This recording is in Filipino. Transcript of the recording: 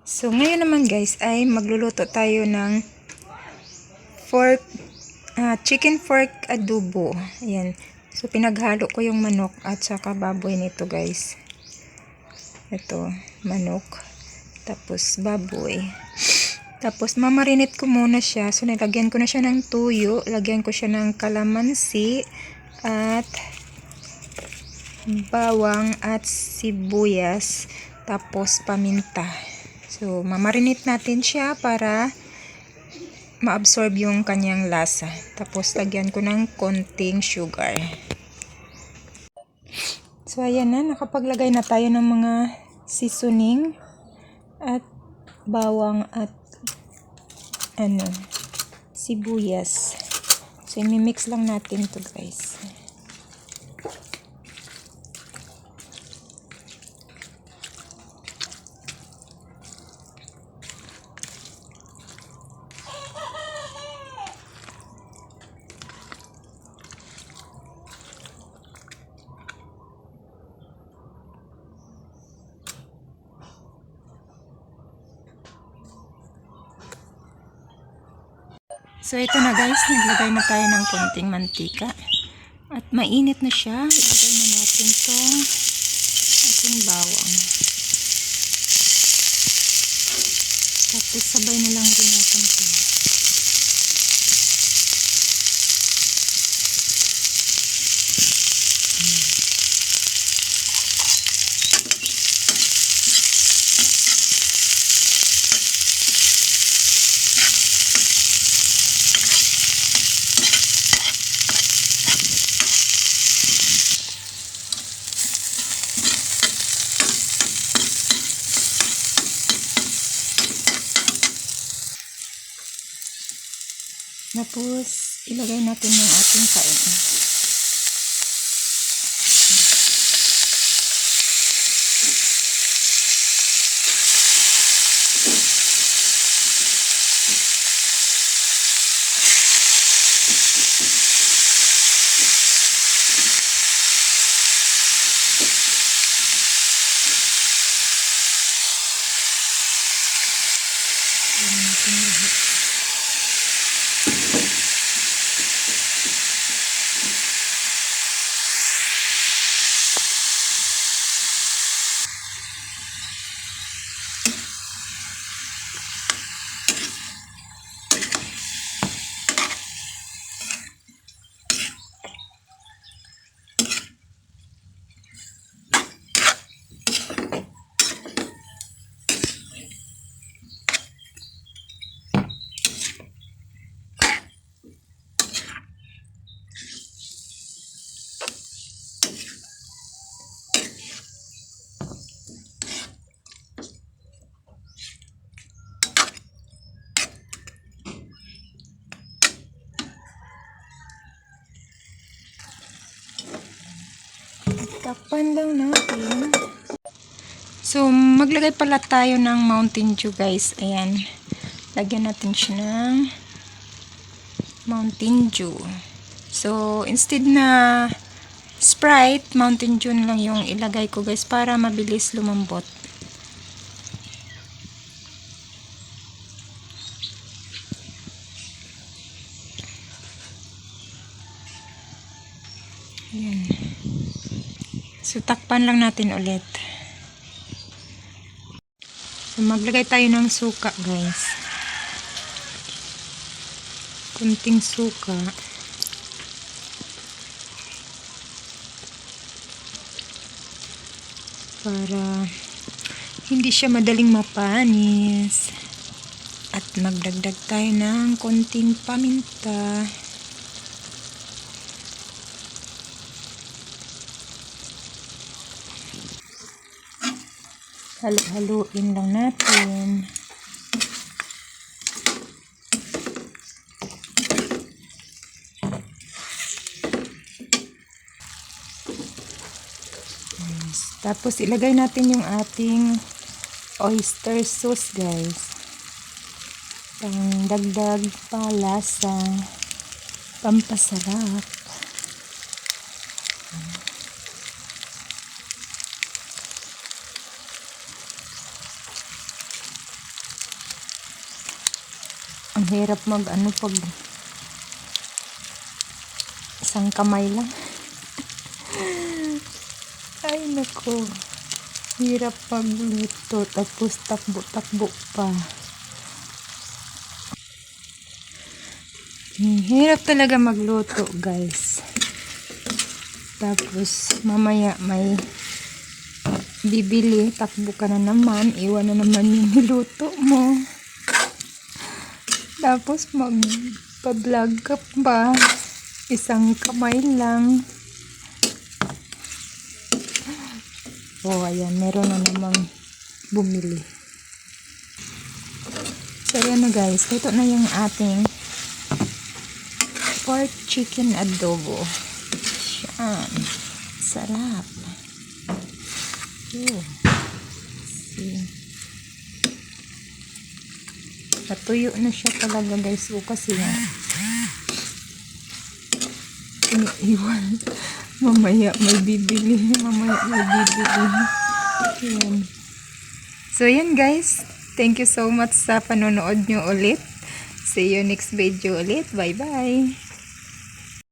So, ngayon naman guys ay magluluto tayo ng pork, chicken pork adobo. Ayan. So, pinaghalo ko yung manok at saka baboy nito guys. Ito, manok. Tapos baboy. Tapos mamarinate ko muna siya. So, nilagyan ko na siya ng tuyo. Lagyan ko siya ng kalamansi at bawang at sibuyas. Tapos paminta. So, mamarinate natin siya para ma-absorb yung kanyang lasa. Tapos, lagyan ko ng konting sugar. So, ayan na. Nakapaglagay na tayo ng mga seasoning at bawang at sibuyas. So, imimix lang natin to guys. So, ito na guys, naglagay na tayo ng konting mantika. At mainit na siya. Ilagay na natin itong ating bawang. Tapos, sabay na lang din natin ito. Tapos, ilagay natin yung ating kain. Takpan lang natin. So, maglagay pala tayo ng Mountain Dew guys. Ayan. Lagyan natin siya ng Mountain Dew. So, instead na Sprite, Mountain Dew lang yung ilagay ko guys para mabilis lumambot. Ayan. So, takpan lang natin ulit. So, maglagay tayo ng suka, guys. Kunting suka. Para hindi siya madaling mapanis. At magdagdag tayo ng konting paminta. Halo-haluin lang natin. Tapos ilagay natin yung ating oyster sauce guys. Pangdagdag palasa, pampasarap. Ang hirap mag ano pag isang kamay lang. Ay nako. Hirap pagluto tapos takbo-takbo pa. Hirap talaga magluto, guys. Tapos mamaya may bibili, takbo ka na naman, iwan na naman yung niluto mo. Tapos magpa-vlog ka pa, isang kamay lang. Oh, ayan, meron na namang bumili. So, ayan na guys, ito na yung ating pork chicken adobo. Yan. Sarap. Oh. See. Natuyo na siya talaga guys. O kasi nga iniiwan. Mamaya may bibili. Yan. So yan guys. Thank you so much sa panonood nyo ulit. See you next video ulit. Bye bye.